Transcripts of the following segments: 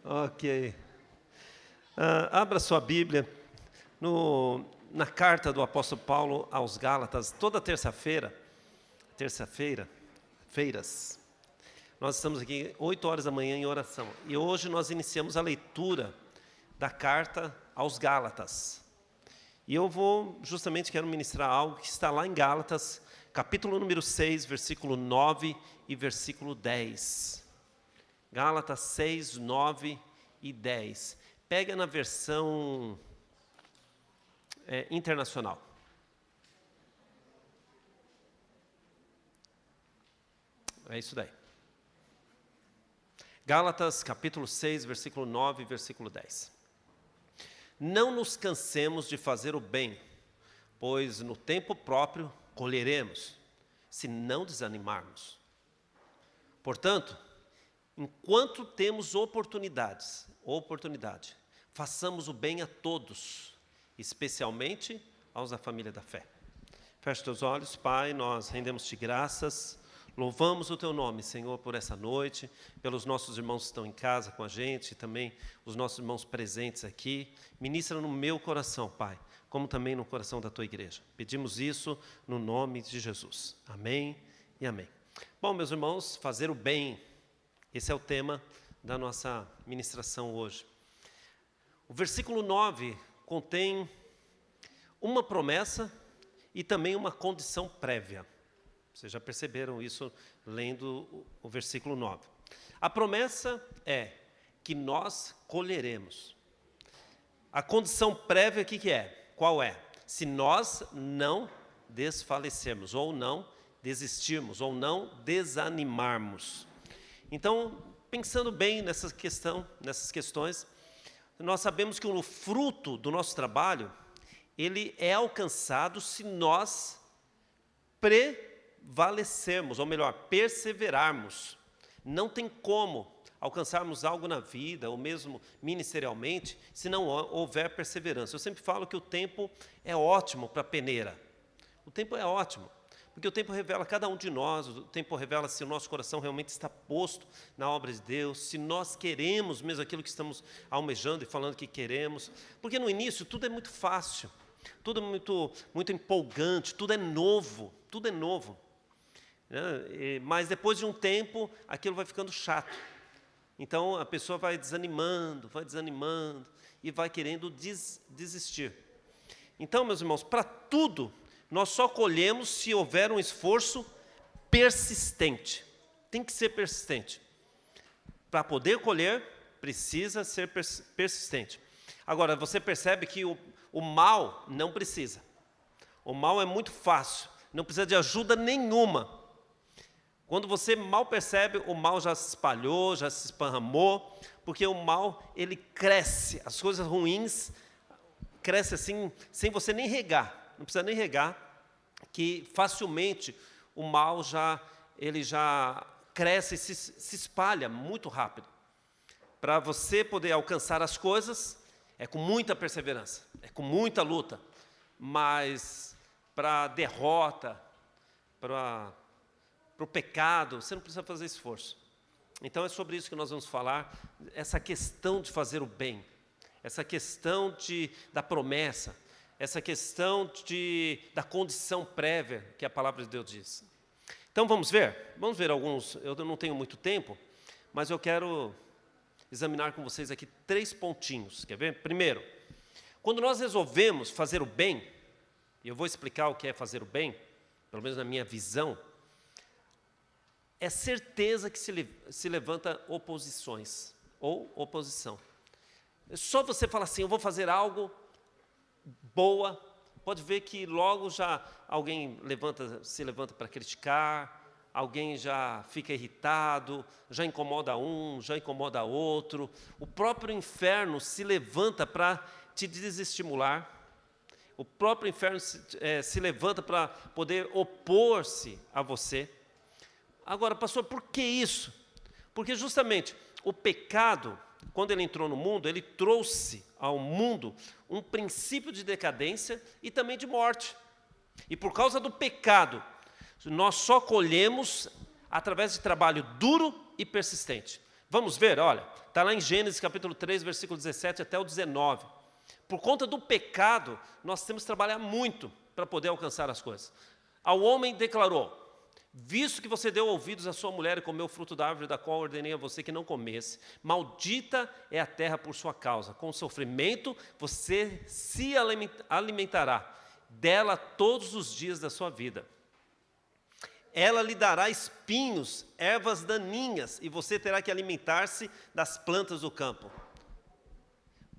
Ok. Abra sua Bíblia na carta do apóstolo Paulo aos Gálatas, toda feiras, nós estamos aqui 8 horas da manhã em oração. E hoje nós iniciamos a leitura da carta aos Gálatas. E eu quero ministrar algo que está lá em Gálatas, capítulo número 6, versículo 9 e versículo 10. Gálatas 6, 9 e 10. Pega na versão internacional. É isso daí. Gálatas capítulo 6, versículo 9 e versículo 10. Não nos cansemos de fazer o bem, pois no tempo próprio colheremos, se não desanimarmos. Portanto, enquanto temos oportunidade, façamos o bem a todos, especialmente aos da família da fé. Feche teus olhos, Pai, nós rendemos-te graças, louvamos o teu nome, Senhor, por essa noite, pelos nossos irmãos que estão em casa com a gente, e também os nossos irmãos presentes aqui. Ministra no meu coração, Pai, como também no coração da tua igreja. Pedimos isso no nome de Jesus. Amém e amém. Bom, meus irmãos, fazer o bem, esse é o tema da nossa ministração hoje. O versículo 9 contém uma promessa e também uma condição prévia. Vocês já perceberam isso lendo o versículo 9. A promessa é que nós colheremos. A condição prévia aqui que é? Qual é? Se nós não desfalecermos, ou não desistirmos, ou não desanimarmos. Então, pensando bem nessas questões, nós sabemos que o fruto do nosso trabalho, ele é alcançado se nós prevalecermos, ou melhor, perseverarmos. Não tem como alcançarmos algo na vida, ou mesmo ministerialmente, se não houver perseverança. Eu sempre falo que o tempo é ótimo para a peneira. O tempo é ótimo, porque o tempo revela cada um de nós, o tempo revela se o nosso coração realmente está posto na obra de Deus, se nós queremos mesmo aquilo que estamos almejando e falando que queremos. Porque no início tudo é muito fácil, tudo é muito empolgante, tudo é novo. Mas depois de um tempo, aquilo vai ficando chato. Então, a pessoa vai desanimando e vai querendo desistir. Então, meus irmãos, para tudo, nós só colhemos se houver um esforço persistente. Tem que ser persistente. Para poder colher, precisa ser persistente. Agora, você percebe que o mal não precisa. O mal é muito fácil, não precisa de ajuda nenhuma. Quando você mal percebe, o mal já se espalhou, já se esparramou, porque o mal, ele cresce, as coisas ruins crescem assim, sem você nem regar, não precisa nem regar, que facilmente o mal ele já cresce e se espalha muito rápido. Para você poder alcançar as coisas, é com muita perseverança, é com muita luta, mas para a derrota, para o pecado, você não precisa fazer esforço. Então é sobre isso que nós vamos falar, essa questão de fazer o bem, essa questão da promessa, essa questão da condição prévia que a palavra de Deus diz. Então vamos ver alguns, eu não tenho muito tempo, mas eu quero examinar com vocês aqui 3 pontinhos, quer ver? Primeiro, quando nós resolvemos fazer o bem, e eu vou explicar o que é fazer o bem, pelo menos na minha visão, é certeza que se levanta oposições, ou oposição. Só você falar assim, eu vou fazer algo boa, pode ver que logo já alguém se levanta para criticar, alguém já fica irritado, já incomoda um, já incomoda outro. O próprio inferno se levanta para te desestimular. O próprio inferno se levanta para poder opor-se a você. Agora, pastor, por que isso? Porque justamente o pecado, quando ele entrou no mundo, ele trouxe ao mundo um princípio de decadência e também de morte. E por causa do pecado, nós só colhemos através de trabalho duro e persistente. Vamos ver, olha, está lá em Gênesis capítulo 3, versículo 17 até o 19. Por conta do pecado, nós temos que trabalhar muito para poder alcançar as coisas. Ao homem declarou: visto que você deu ouvidos à sua mulher e comeu o fruto da árvore da qual ordenei a você que não comesse, maldita é a terra por sua causa. Com sofrimento você se alimentará dela todos os dias da sua vida. Ela lhe dará espinhos, ervas daninhas, e você terá que alimentar-se das plantas do campo.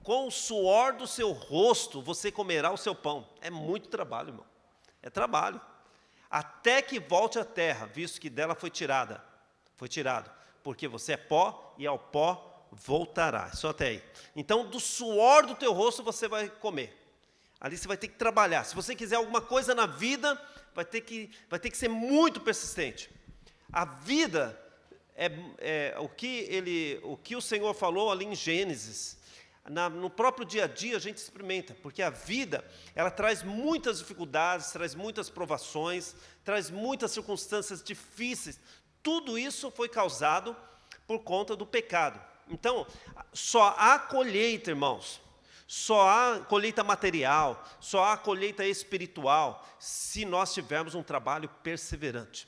Com o suor do seu rosto você comerá o seu pão. É muito trabalho, irmão. É trabalho. Até que volte à terra, visto que dela foi tirado, porque você é pó e ao pó voltará. Só até aí. Então, do suor do teu rosto você vai comer. Ali você vai ter que trabalhar. Se você quiser alguma coisa na vida, vai ter que ser muito persistente. A vida o que o Senhor falou ali em Gênesis. No próprio dia a dia a gente experimenta, porque a vida, ela traz muitas dificuldades, traz muitas provações, traz muitas circunstâncias difíceis. Tudo isso foi causado por conta do pecado. Então, só há colheita, irmãos, só há colheita material, só há colheita espiritual, se nós tivermos um trabalho perseverante.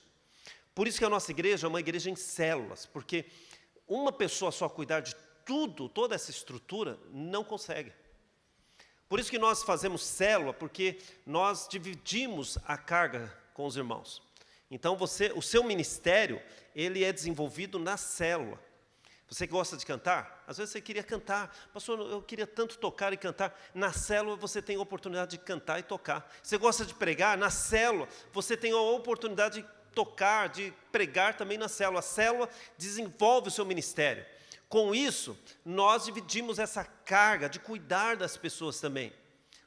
Por isso que a nossa igreja é uma igreja em células, porque uma pessoa só cuidar de toda essa estrutura, não consegue. Por isso que nós fazemos célula, porque nós dividimos a carga com os irmãos. Então, o seu ministério, ele é desenvolvido na célula. Você gosta de cantar? Às vezes você queria cantar. Pastor, eu queria tanto tocar e cantar. Na célula você tem a oportunidade de cantar e tocar. Você gosta de pregar? Na célula você tem a oportunidade de tocar, de pregar também na célula. A célula desenvolve o seu ministério. Com isso, nós dividimos essa carga de cuidar das pessoas também.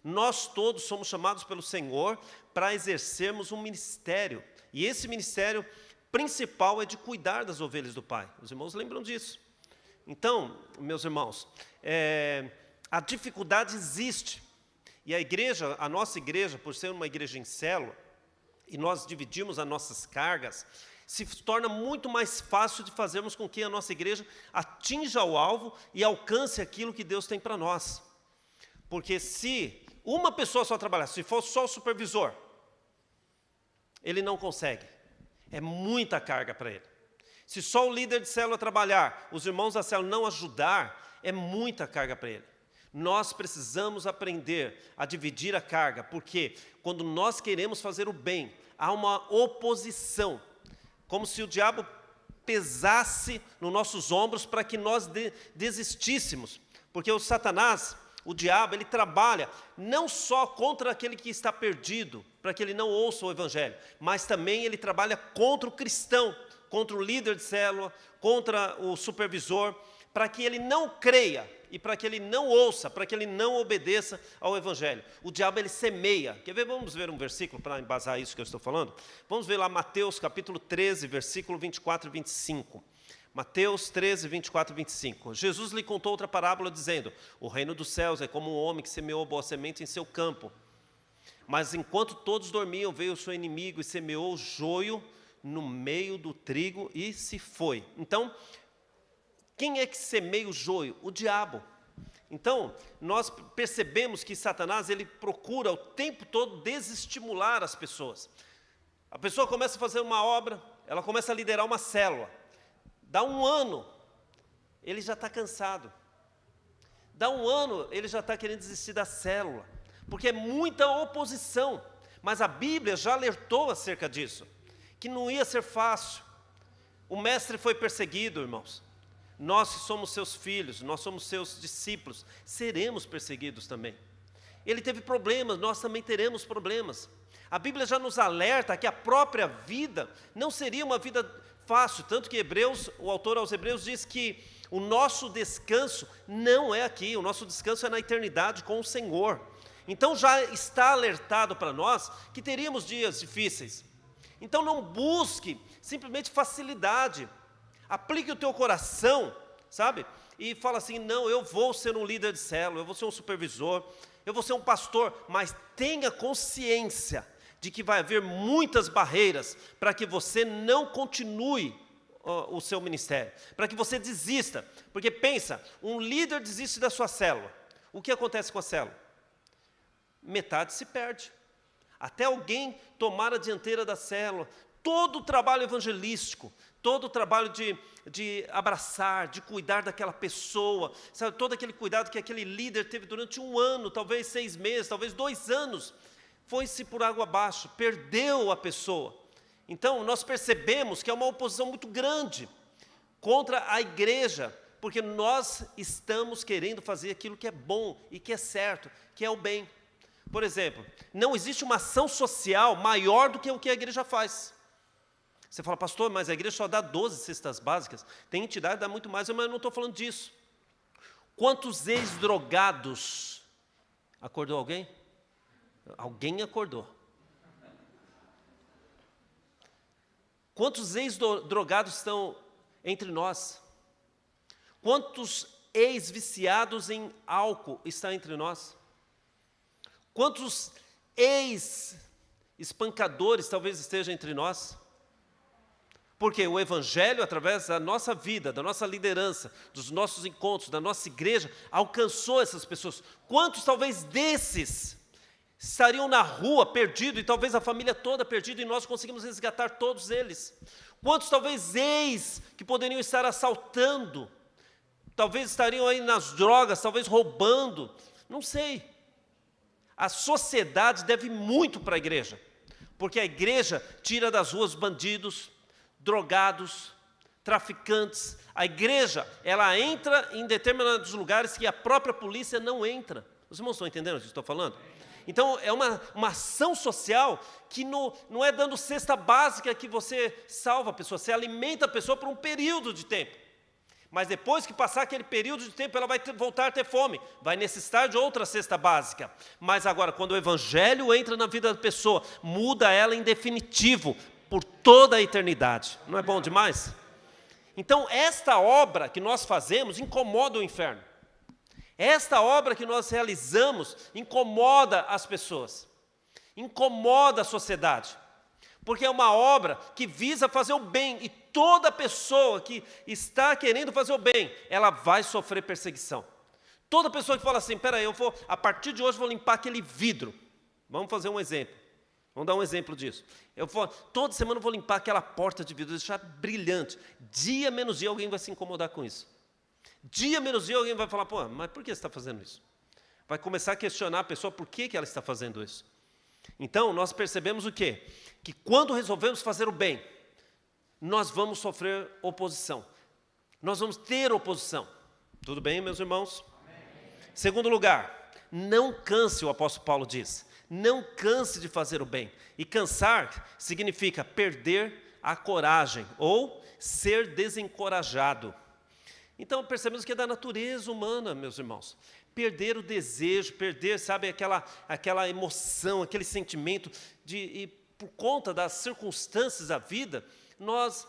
Nós todos somos chamados pelo Senhor para exercermos um ministério. E esse ministério principal é de cuidar das ovelhas do Pai. Os irmãos lembram disso. Então, meus irmãos, a dificuldade existe. E a nossa igreja, por ser uma igreja em célula, e nós dividimos as nossas cargas, se torna muito mais fácil de fazermos com que a nossa igreja atinja o alvo e alcance aquilo que Deus tem para nós. Porque se uma pessoa só trabalhar, se for só o supervisor, ele não consegue. É muita carga para ele. Se só o líder de célula trabalhar, os irmãos da célula não ajudar, é muita carga para ele. Nós precisamos aprender a dividir a carga, porque quando nós queremos fazer o bem, há uma oposição. Como se o diabo pesasse nos nossos ombros para que nós desistíssemos. Porque o Satanás, o diabo, ele trabalha não só contra aquele que está perdido, para que ele não ouça o evangelho, mas também ele trabalha contra o cristão, contra o líder de célula, contra o supervisor, para que ele não creia e para que ele não ouça, para que ele não obedeça ao evangelho. O diabo, ele semeia. Quer ver? Vamos ver um versículo para embasar isso que eu estou falando? Vamos ver lá Mateus capítulo 13, versículo 24 e 25. Mateus 13, 24 e 25. Jesus lhe contou outra parábola dizendo: o reino dos céus é como um homem que semeou boa semente em seu campo. Mas enquanto todos dormiam, veio o seu inimigo e semeou o joio no meio do trigo e se foi. Então, quem é que semeia o joio? O diabo. Então, nós percebemos que Satanás, ele procura o tempo todo desestimular as pessoas. A pessoa começa a fazer uma obra, ela começa a liderar uma célula. Dá um ano, ele já está cansado. Dá um ano, ele já está querendo desistir da célula. Porque é muita oposição. Mas a Bíblia já alertou acerca disso. Que não ia ser fácil. O mestre foi perseguido, irmãos. Nós que somos seus filhos, nós somos seus discípulos, seremos perseguidos também. Ele teve problemas, nós também teremos problemas. A Bíblia já nos alerta que a própria vida não seria uma vida fácil, tanto que o autor aos Hebreus diz que o nosso descanso não é aqui, o nosso descanso é na eternidade com o Senhor. Então já está alertado para nós que teríamos dias difíceis. Então não busque simplesmente facilidade. Aplique o teu coração, sabe? E fala assim: não, eu vou ser um líder de célula, eu vou ser um supervisor, eu vou ser um pastor, mas tenha consciência de que vai haver muitas barreiras para que você não continue o seu ministério, para que você desista. Porque pensa, um líder desiste da sua célula. O que acontece com a célula? Metade se perde. Até alguém tomar a dianteira da célula. Todo o trabalho evangelístico, todo o trabalho de abraçar, de cuidar daquela pessoa, sabe, todo aquele cuidado que aquele líder teve durante 1 ano, talvez 6 meses, talvez 2 anos, foi-se por água abaixo, perdeu a pessoa. Então, nós percebemos que é uma oposição muito grande contra a igreja, porque nós estamos querendo fazer aquilo que é bom e que é certo, que é o bem. Por exemplo, não existe uma ação social maior do que o que a igreja faz. Você fala, pastor, mas a igreja só dá 12 cestas básicas. Tem entidade que dá muito mais, mas eu não estou falando disso. Quantos ex-drogados? Acordou alguém? Alguém acordou. Quantos ex-drogados estão entre nós? Quantos ex-viciados em álcool estão entre nós? Quantos ex-espancadores talvez estejam entre nós? Porque o Evangelho, através da nossa vida, da nossa liderança, dos nossos encontros, da nossa igreja, alcançou essas pessoas. Quantos talvez desses estariam na rua perdidos, e talvez a família toda perdida, e nós conseguimos resgatar todos eles? Quantos talvez que poderiam estar assaltando, talvez estariam aí nas drogas, talvez roubando, não sei. A sociedade deve muito para a igreja, porque a igreja tira das ruas bandidos, drogados, traficantes. A igreja, ela entra em determinados lugares que a própria polícia não entra. Os irmãos estão entendendo o que eu estou falando? Então, é uma ação social que não é dando cesta básica que você salva a pessoa, você alimenta a pessoa por um período de tempo. Mas depois que passar aquele período de tempo, ela vai voltar a ter fome, vai necessitar de outra cesta básica. Mas agora, quando o Evangelho entra na vida da pessoa, muda ela em definitivo, por toda a eternidade. Não é bom demais? Então, esta obra que nós fazemos incomoda o inferno. Esta obra que nós realizamos incomoda as pessoas, incomoda a sociedade, porque é uma obra que visa fazer o bem, e toda pessoa que está querendo fazer o bem, ela vai sofrer perseguição. Toda pessoa que fala assim, peraí, a partir de hoje vou limpar aquele vidro. Vamos fazer um exemplo. Vamos dar um exemplo disso. Toda semana eu vou limpar aquela porta de vidro, deixar brilhante. Dia menos dia alguém vai se incomodar com isso. Dia menos dia alguém vai falar, pô, mas por que você está fazendo isso? Vai começar a questionar a pessoa por que ela está fazendo isso. Então, nós percebemos o quê? Que quando resolvemos fazer o bem, nós vamos sofrer oposição. Nós vamos ter oposição. Tudo bem, meus irmãos? Amém. Segundo lugar, não canse, o apóstolo Paulo diz. Não canse de fazer o bem. E cansar significa perder a coragem ou ser desencorajado. Então, percebemos que é da natureza humana, meus irmãos. Perder o desejo, perder, sabe, aquela emoção, aquele sentimento, e por conta das circunstâncias da vida, nós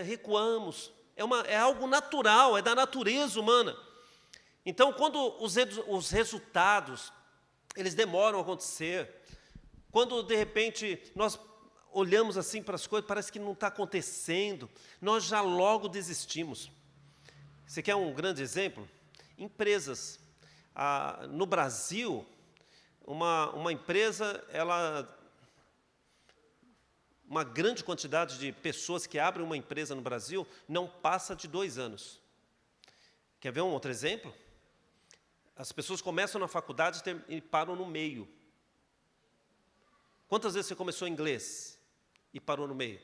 recuamos. É algo natural, é da natureza humana. Então, quando os resultados, eles demoram a acontecer, quando, de repente, nós olhamos assim para as coisas, parece que não está acontecendo, nós já logo desistimos. Você quer um grande exemplo? Empresas. No Brasil, uma empresa, uma grande quantidade de pessoas que abrem uma empresa no Brasil não passa de 2 anos. Quer ver um outro exemplo? As pessoas começam na faculdade e param no meio. Quantas vezes você começou inglês e parou no meio?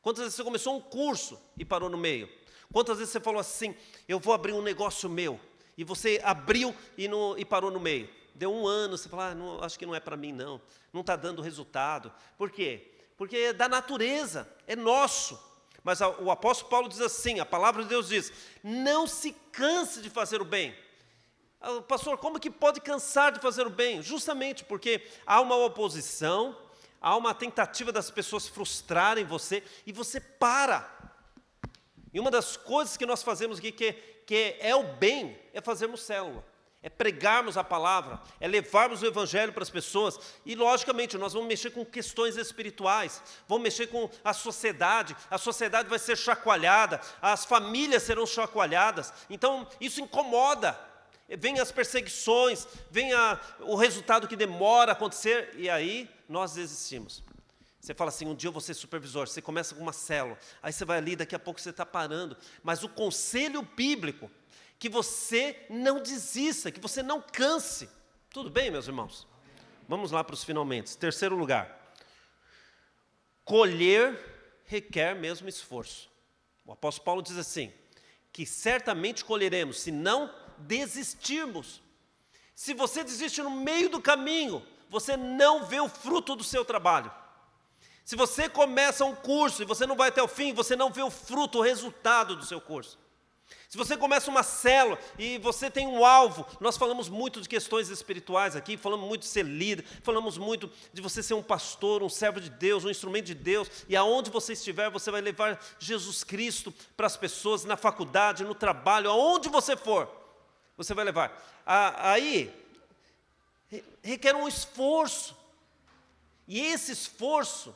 Quantas vezes você começou um curso e parou no meio? Quantas vezes você falou assim, eu vou abrir um negócio meu, e você abriu e parou no meio? Deu 1 ano, você falou, acho que não é para mim não está dando resultado. Por quê? Porque é da natureza, é nosso. Mas o apóstolo Paulo diz assim, a palavra de Deus diz, não se canse de fazer o bem. Pastor, como que pode cansar de fazer o bem? Justamente porque há uma oposição, há uma tentativa das pessoas frustrarem você, e você para. E uma das coisas que nós fazemos aqui, que é o bem, é fazermos célula. é pregarmos a palavra, é levarmos o evangelho para as pessoas. E, logicamente, nós vamos mexer com questões espirituais, vamos mexer com a sociedade vai ser chacoalhada, as famílias serão chacoalhadas. Então, isso incomoda. Vem as perseguições, vem o resultado que demora a acontecer, e aí nós desistimos. Você fala assim, um dia eu vou ser supervisor, você começa com uma célula, aí você vai ali, daqui a pouco você está parando. Mas o conselho bíblico, que você não desista, que você não canse. Tudo bem, meus irmãos? Vamos lá para os finalmente. Terceiro lugar. Colher requer mesmo esforço. O apóstolo Paulo diz assim, que certamente colheremos, se não desistirmos. Se você desiste no meio do caminho, você não vê o fruto do seu trabalho. Se você começa um curso e você não vai até o fim, você não vê o fruto, o resultado do seu curso. Se você começa uma célula e você tem um alvo, nós falamos muito de questões espirituais aqui, falamos muito de ser líder, falamos muito de você ser um pastor, um servo de Deus, um instrumento de Deus, e aonde você estiver, você vai levar Jesus Cristo para as pessoas, na faculdade, no trabalho, aonde você for, você vai levar. Aí, requer um esforço, e esse esforço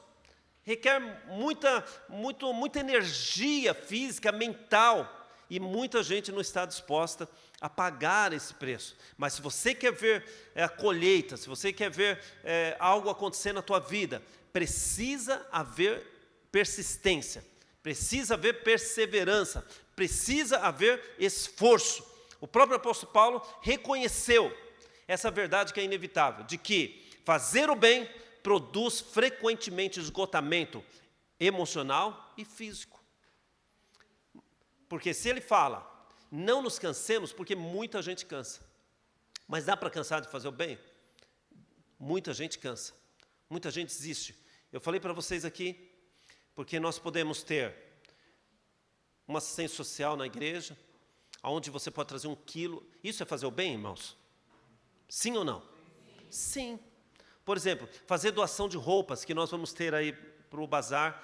requer muita energia física, mental, e muita gente não está disposta a pagar esse preço. Mas se você quer ver a colheita, se você quer ver algo acontecer na tua vida, precisa haver persistência, precisa haver perseverança, precisa haver esforço. O próprio apóstolo Paulo reconheceu essa verdade que é inevitável, de que fazer o bem produz frequentemente esgotamento emocional e físico. Porque se ele fala, não nos cansemos, porque muita gente cansa. Mas dá para cansar de fazer o bem? Muita gente cansa, muita gente desiste. Eu falei para vocês aqui, porque nós podemos ter uma assistência social na igreja, onde você pode trazer 1 quilo. Isso é fazer o bem, irmãos? Sim ou não? Sim. Por exemplo, fazer doação de roupas, que nós vamos ter aí para o bazar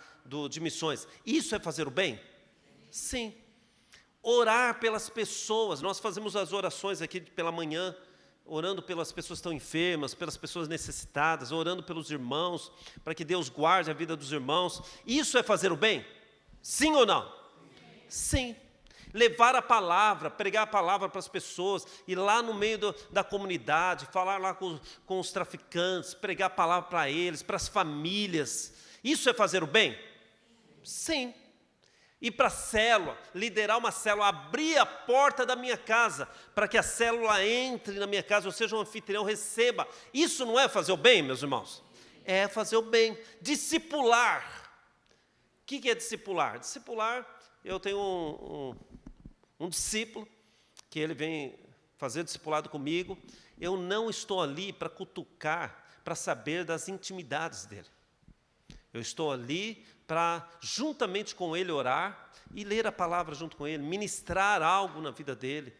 de missões. Isso é fazer o bem? Sim. Orar pelas pessoas, nós fazemos as orações aqui pela manhã, orando pelas pessoas que estão enfermas, pelas pessoas necessitadas, orando pelos irmãos, para que Deus guarde a vida dos irmãos. Isso é fazer o bem? Sim ou não? Sim. Levar a palavra, pregar a palavra para as pessoas, ir lá no meio da comunidade, falar lá com os traficantes, pregar a palavra para eles, para as famílias. Isso é fazer o bem? Sim. Ir para a célula, liderar uma célula, abrir a porta da minha casa, para que a célula entre na minha casa, ou seja, um anfitrião, receba. Isso não é fazer o bem, meus irmãos? É fazer o bem. Discipular. O que é discipular? Discipular, eu tenho um discípulo, que ele vem fazer discipulado comigo. Eu não estou ali para cutucar, para saber das intimidades dele. Eu estou ali para, juntamente com ele, orar e ler a palavra junto com ele, ministrar algo na vida dele,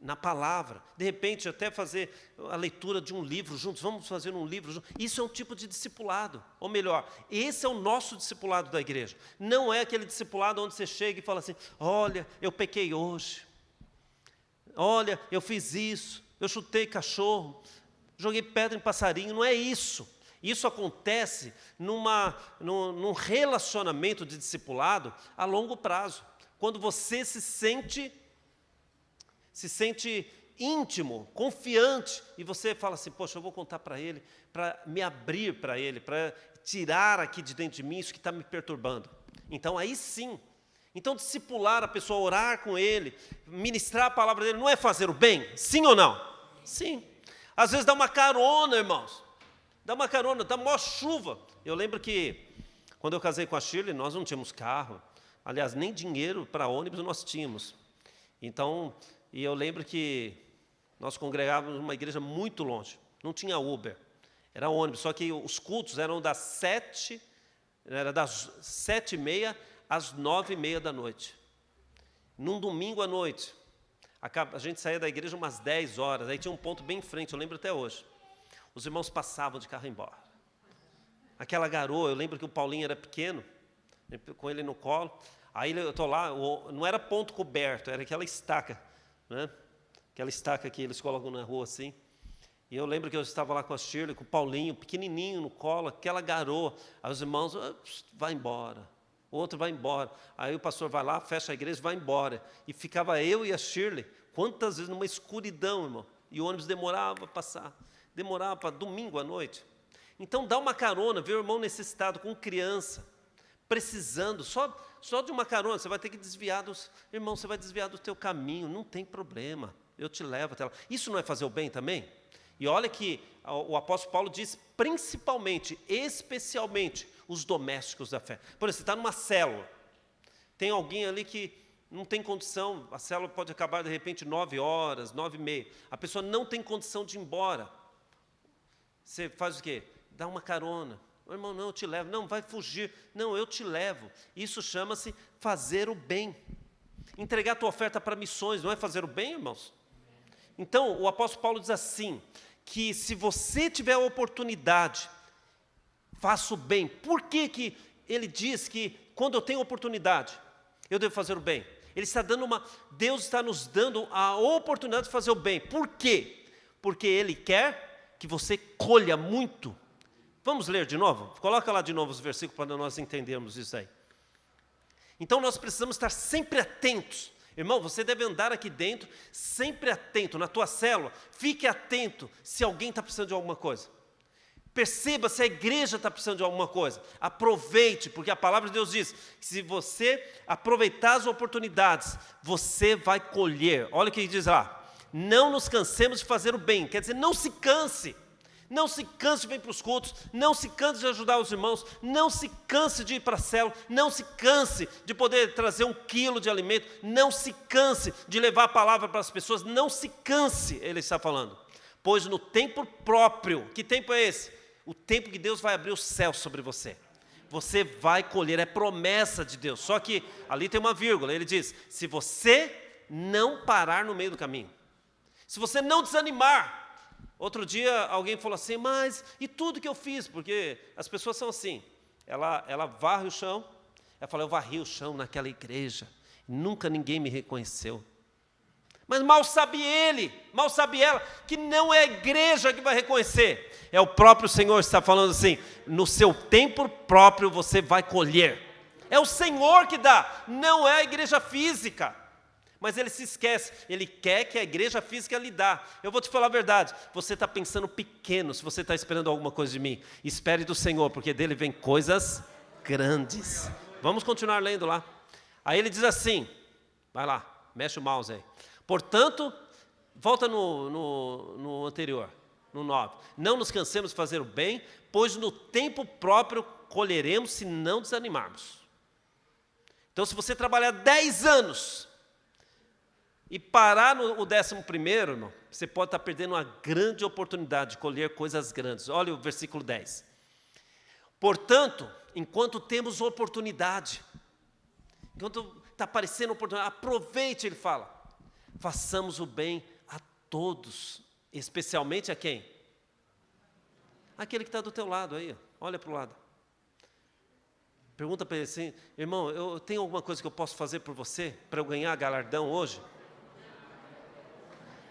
na palavra. De repente, até fazer a leitura de um livro juntos. Vamos fazer um livro juntos. Isso é um tipo de discipulado. Ou melhor, esse é o nosso discipulado da igreja. Não é aquele discipulado onde você chega e fala assim, olha, eu pequei hoje. Olha, eu fiz isso. Eu chutei cachorro. Joguei pedra em passarinho. Não é isso. Isso acontece num relacionamento de discipulado a longo prazo. Quando você se sente íntimo, confiante, e você fala assim, poxa, eu vou contar para ele, para me abrir para ele, para tirar aqui de dentro de mim isso que está me perturbando. Então, aí sim. Então, discipular a pessoa, orar com ele, ministrar a palavra dele, não é fazer o bem? Sim ou não? Sim. Às vezes dá uma carona, irmãos. Dá uma carona, dá maior chuva. Eu lembro que, quando eu casei com a Shirley, nós não tínhamos carro. Aliás, nem dinheiro para ônibus nós tínhamos. Então, e eu lembro que nós congregávamos numa igreja muito longe. Não tinha Uber, era ônibus. Só que os cultos eram das 7h30 às 9h30 da noite. Num domingo à noite. A gente saía da igreja umas 10 horas. Aí tinha um ponto bem em frente, eu lembro até hoje. Os irmãos passavam de carro embora. Aquela garoa, eu lembro que o Paulinho era pequeno, com ele no colo. Aí eu estou lá, não era ponto coberto, era aquela estaca, né, aquela estaca que eles colocam na rua assim. E eu lembro que eu estava lá com a Shirley, com o Paulinho, pequenininho no colo, aquela garoa. Aí os irmãos, vai embora. O outro vai embora. Aí o pastor vai lá, fecha a igreja, vai embora. E ficava eu e a Shirley, quantas vezes numa escuridão, irmão. E o ônibus demorava a passar. Demorava para domingo à noite. Então dá uma carona, vê o irmão necessitado, com criança, precisando, só de uma carona, você vai ter que desviar dos... Irmão, você vai desviar do teu caminho, não tem problema. Eu te levo até lá. Isso não é fazer o bem também? E olha que o apóstolo Paulo diz principalmente, especialmente, os domésticos da fé. Por exemplo, você está numa célula, tem alguém ali que não tem condição, a célula pode acabar de repente 9 horas, 9h30, a pessoa não tem condição de ir embora. Você faz o quê? Dá uma carona. O irmão, não, eu te levo. Não, vai fugir. Não, eu te levo. Isso chama-se fazer o bem. Entregar a tua oferta para missões, não é fazer o bem, irmãos? Então, o apóstolo Paulo diz assim, que se você tiver a oportunidade, faça o bem. Por que que ele diz que quando eu tenho oportunidade, eu devo fazer o bem? Ele está dando Deus está nos dando a oportunidade de fazer o bem. Por quê? Porque Ele quer que você colha muito. Vamos ler de novo? Coloca lá de novo os versículos para nós entendermos isso aí. Então nós precisamos estar sempre atentos. Irmão, você deve andar aqui dentro, sempre atento, na tua célula, fique atento se alguém está precisando de alguma coisa. Perceba se a igreja está precisando de alguma coisa. Aproveite, porque a palavra de Deus diz que se você aproveitar as oportunidades, você vai colher. Olha o que ele diz lá. Não nos cansemos de fazer o bem. Quer dizer, não se canse. Não se canse de vir para os cultos, não se canse de ajudar os irmãos, não se canse de ir para a célula, não se canse de poder trazer 1 quilo de alimento, não se canse de levar a palavra para as pessoas, não se canse, ele está falando. Pois no tempo próprio, que tempo é esse? O tempo que Deus vai abrir o céu sobre você. Você vai colher, é promessa de Deus. Só que ali tem uma vírgula, ele diz, se você não parar no meio do caminho, se você não desanimar. Outro dia alguém falou assim, mas e tudo que eu fiz? Porque as pessoas são assim, ela varre o chão, ela fala, eu varri o chão naquela igreja, nunca ninguém me reconheceu. Mas mal sabe ele, mal sabe ela, que não é a igreja que vai reconhecer, é o próprio Senhor que está falando assim, no seu tempo próprio você vai colher. É o Senhor que dá, não é a igreja física. Mas ele se esquece, ele quer que a igreja física lhe dá. Eu vou te falar a verdade, você está pensando pequeno, se você está esperando alguma coisa de mim, espere do Senhor, porque dele vem coisas grandes. Vamos continuar lendo lá. Aí ele diz assim, vai lá, mexe o mouse aí. Portanto, volta no anterior, no 9. Não nos cansemos de fazer o bem, pois no tempo próprio colheremos se não desanimarmos. Então, se você trabalhar 10 anos... e parar no 11º, irmão, você pode estar perdendo uma grande oportunidade de colher coisas grandes. Olha o versículo 10. Portanto, enquanto temos oportunidade, enquanto está aparecendo oportunidade, aproveite, ele fala, façamos o bem a todos, especialmente a quem? Aquele que está do teu lado aí, olha para o lado. Pergunta para ele assim, irmão, eu tenho alguma coisa que eu posso fazer por você, para eu ganhar galardão hoje?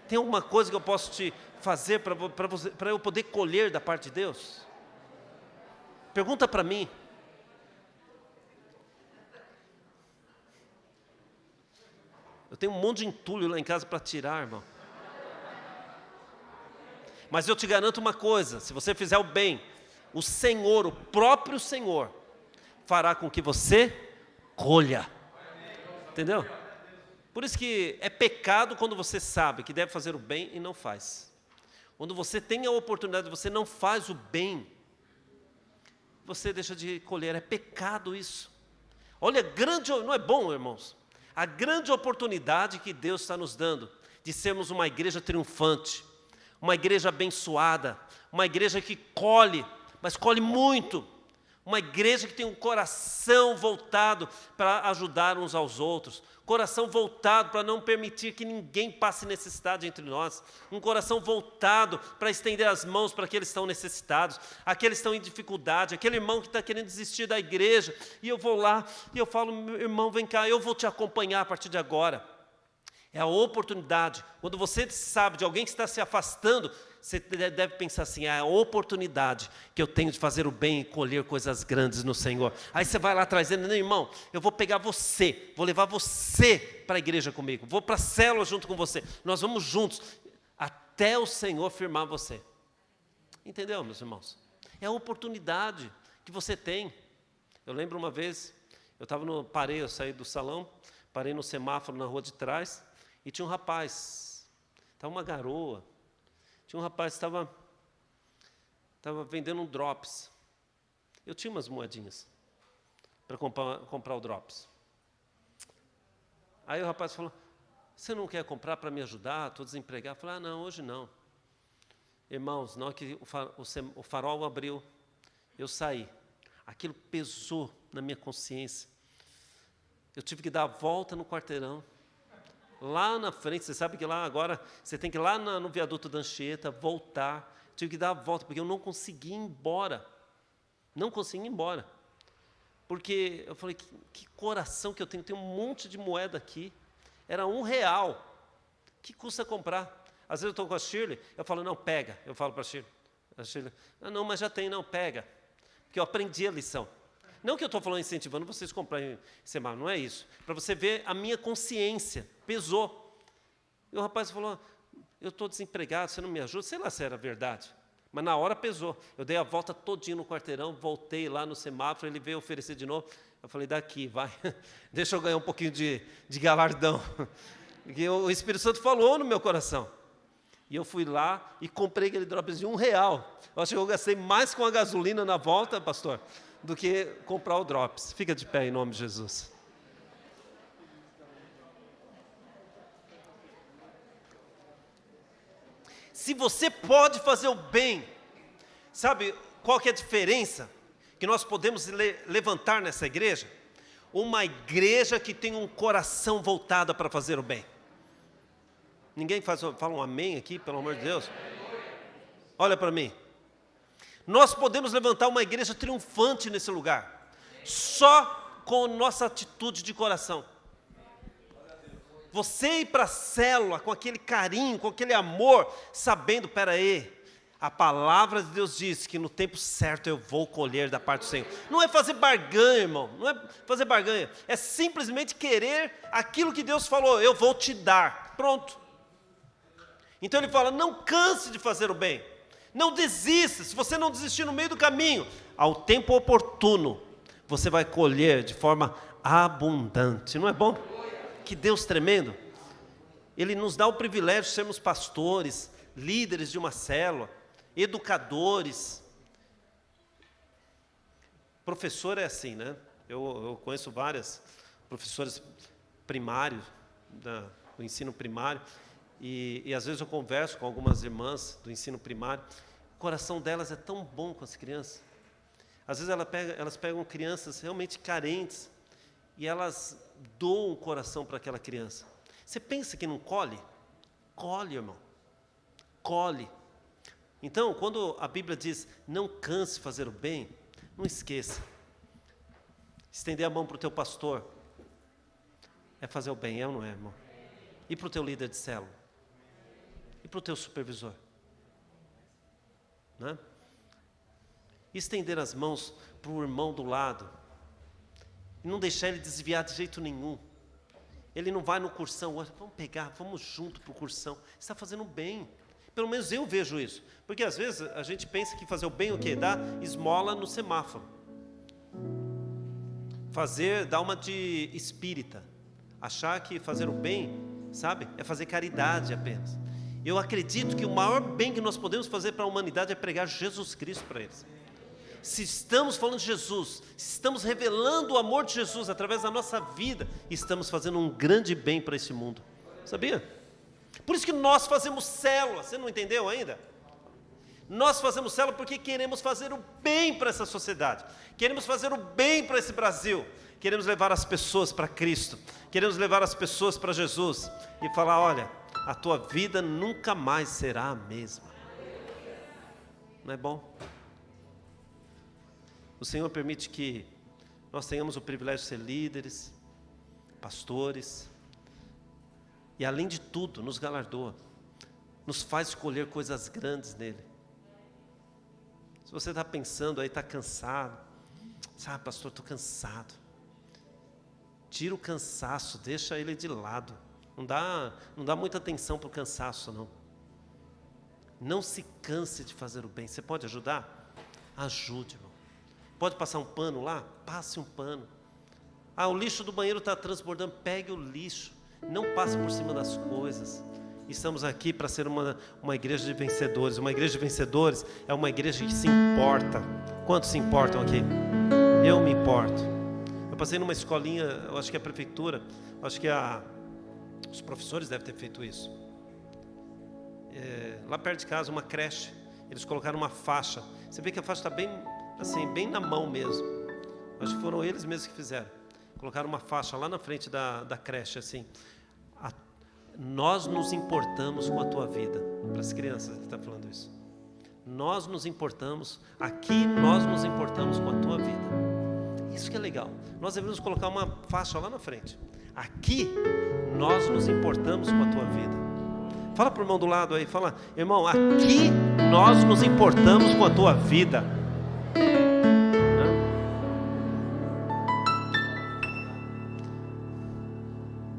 Tem alguma coisa que eu posso te fazer para eu poder colher da parte de Deus? Pergunta para mim. Eu tenho um monte de entulho lá em casa para tirar, irmão. Mas eu te garanto uma coisa, se você fizer o bem, o Senhor, o próprio Senhor, fará com que você colha. Entendeu? Por isso que é pecado quando você sabe que deve fazer o bem e não faz. Quando você tem a oportunidade, você não faz o bem, você deixa de colher, é pecado isso. Olha, não é bom, irmãos? A grande oportunidade que Deus está nos dando, de sermos uma igreja triunfante, uma igreja abençoada, uma igreja que colhe, mas colhe muito. Uma igreja que tem um coração voltado para ajudar uns aos outros. Coração voltado para não permitir que ninguém passe necessidade entre nós. Um coração voltado para estender as mãos para aqueles que estão necessitados. Aqueles que estão em dificuldade. Aquele irmão que está querendo desistir da igreja. E eu vou lá e eu falo, irmão, vem cá, eu vou te acompanhar a partir de agora. É a oportunidade. Quando você sabe de alguém que está se afastando, você deve pensar assim, é a oportunidade que eu tenho de fazer o bem e colher coisas grandes no Senhor. Aí você vai lá atrás dizendo, irmão, eu vou pegar você, vou levar você para a igreja comigo, vou para a célula junto com você, nós vamos juntos, até o Senhor firmar você. Entendeu, meus irmãos? É a oportunidade que você tem. Eu lembro uma vez, eu saí do salão, parei no semáforo na rua de trás, e tinha um rapaz, estava uma garoa, tinha um rapaz que estava vendendo um drops. Eu tinha umas moedinhas para comprar o drops. Aí o rapaz falou, você não quer comprar para me ajudar? Estou desempregado. Eu falei, não, hoje não. Irmãos, na hora que o farol abriu, eu saí. Aquilo pesou na minha consciência. Eu tive que dar a volta no quarteirão. Lá na frente, você sabe que lá agora, você tem que ir lá no viaduto da Anchieta, voltar. Tive que dar a volta, porque eu não conseguia ir embora. Não conseguia ir embora. Porque eu falei, que coração que eu tenho. Tem um monte de moeda aqui. Era R$1. Que custa comprar? Às vezes eu estou com a Shirley, eu falo, não, pega. Eu falo para a Shirley, não, mas já tem, não, pega. Porque eu aprendi a lição. Não que eu estou falando incentivando vocês a comprarem semáforo, não é isso. Para você ver a minha consciência, pesou. E o rapaz falou, eu estou desempregado, você não me ajuda? Sei lá se era verdade, mas na hora pesou. Eu dei a volta todinha no quarteirão, voltei lá no semáforo, ele veio oferecer de novo. Eu falei, daqui, vai, deixa eu ganhar um pouquinho de galardão. Porque o Espírito Santo falou no meu coração. E eu fui lá e comprei aquele drops de R$1. Eu acho que eu gastei mais com a gasolina na volta, pastor, do que comprar o drops. Fica de pé em nome de Jesus. Se você pode fazer o bem, sabe qual que é a diferença que nós podemos levantar nessa igreja? Uma igreja que tem um coração voltado para fazer o bem. Ninguém fala um amém aqui, pelo amor de Deus? Olha para mim. Nós podemos levantar uma igreja triunfante nesse lugar, só com nossa atitude de coração. Você ir para a célula com aquele carinho, com aquele amor, sabendo, peraí, a palavra de Deus diz que no tempo certo eu vou colher da parte do Senhor. Não é fazer barganha, irmão, não é fazer barganha, é simplesmente querer aquilo que Deus falou, eu vou te dar, pronto. Então ele fala, não canse de fazer o bem, não desista. Se você não desistir no meio do caminho, ao tempo oportuno, você vai colher de forma abundante. Não é bom? Que Deus tremendo. Ele nos dá o privilégio de sermos pastores, líderes de uma célula, educadores. Professor é assim, né? Eu conheço várias professores primários, do ensino primário, e às vezes eu converso com algumas irmãs do ensino primário, o coração delas é tão bom com as crianças. Às vezes elas pegam crianças realmente carentes e elas doam o coração para aquela criança. Você pensa que não colhe? Colhe, irmão. Colhe. Então, quando a Bíblia diz, não canse de fazer o bem, não esqueça. Estender a mão para o teu pastor é fazer o bem, é ou não é, irmão? E para o teu líder de célula? E para o teu supervisor? Né? Estender as mãos para o irmão do lado. E não deixar ele desviar de jeito nenhum. Ele não vai no cursão, vamos pegar, vamos junto para o cursão. Você está fazendo bem. Pelo menos eu vejo isso. Porque às vezes a gente pensa que fazer o bem o quê? Dar esmola no semáforo. Dar uma de espírita. Achar que fazer o bem, sabe, é fazer caridade apenas. Eu acredito que o maior bem que nós podemos fazer para a humanidade é pregar Jesus Cristo para eles. Se estamos falando de Jesus, se estamos revelando o amor de Jesus através da nossa vida, estamos fazendo um grande bem para esse mundo. Sabia? Por isso que nós fazemos célula, você não entendeu ainda? Nós fazemos célula porque queremos fazer o bem para essa sociedade, queremos fazer o bem para esse Brasil, queremos levar as pessoas para Cristo, queremos levar as pessoas para Jesus e falar, olha, a tua vida nunca mais será a mesma. Não é bom? O Senhor permite que nós tenhamos o privilégio de ser líderes, pastores, E além de tudo, nos galardoa. Nos faz escolher coisas grandes nele. Se você está pensando aí, está cansado. Sabe, pastor, estou cansado. Tira o cansaço, deixa ele de lado. Não dá muita atenção para o cansaço, não. Não se canse de fazer o bem. Você pode ajudar? Ajude, irmão. Pode passar um pano lá? Passe um pano. O lixo do banheiro está transbordando. Pegue o lixo. Não passe por cima das coisas. Estamos aqui para ser uma igreja de vencedores. Uma igreja de vencedores é uma igreja que se importa. Quantos se importam aqui? Eu me importo. Eu passei numa escolinha, eu acho que é a prefeitura, acho que os professores devem ter feito isso. Lá perto de casa, uma creche, eles colocaram uma faixa. Você vê que a faixa está bem, assim, bem na mão mesmo. Acho que foram eles mesmos que fizeram. Colocaram uma faixa lá na frente da creche, assim. Nós nos importamos com a tua vida. Para as crianças que estão falando isso. Nós nos importamos, aqui nós nos importamos com a tua vida. Isso que é legal. Nós devemos colocar uma faixa lá na frente. Aqui nós nos importamos com a tua vida. Fala para o irmão do lado aí, fala, irmão, aqui nós nos importamos com a tua vida.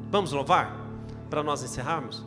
Vamos louvar? Para nós encerrarmos?